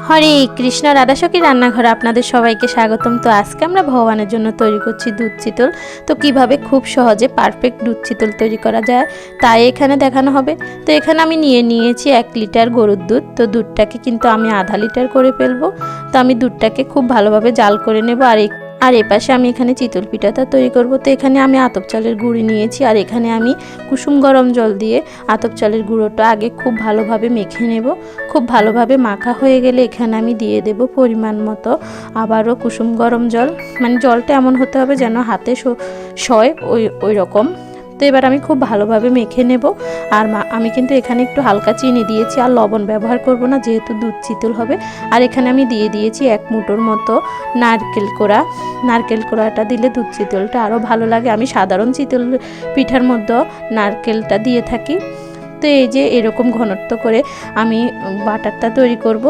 হরে কৃষ্ণ, রাধাসখী রান্নাঘরে আপনাদের সবাইকে স্বাগতম। তো আজকে আমরা ভগবানের জন্য তৈরি করছি দুধ চিতল। তো কিভাবে খুব সহজে পারফেক্ট দুধ চিতল তৈরি করা যায় তাই এখানে দেখানো হবে। তো এখানে আমি নিয়েছি 1 লিটার গরুর দুধ। তো দুধটাকে কিন্তু আমি আধা লিটার করে ফেলবো। তো আমি দুধটাকে খুব ভালোভাবে জাল করে নেব। আর এপাশে আমি এখানে চিতল পিঠাটা তৈরি করব। তো এখানে আমি আতপ চালের গুঁড়ি নিয়েছি, আর এখানে আমি কুসুম গরম জল দিয়ে আতপ চালের গুঁড়োটা আগে খুব ভালোভাবে মেখে নেব। খুব ভালোভাবে মাখা হয়ে গেলে এখানে আমি দিয়ে দেব পরিমাণ মতো আবারও কুসুম গরম জল। মানে জলটা এমন হতে হবে যেন হাতে সয় ওই রকম। তো এবার আমি খুব ভালোভাবে মেখে নেব। আর আমি কিন্তু এখানে একটু হালকা চিনি দিয়েছি, আর লবণ ব্যবহার করব না যেহেতু দুধ চিতল হবে। আর এখানে আমি দিয়ে দিয়েছি 1 মুঠোর মতো নারকেল কোড়া। নারকেল কোড়াটা দিলে দুধ চিতলটা আরও ভালো লাগে। আমি সাধারণ চিতল পিঠার মধ্যে নারকেলটা দিয়ে থাকি। তো এই যে এরকম ঘনত্ব করে আমি বাটারটা তৈরি করব।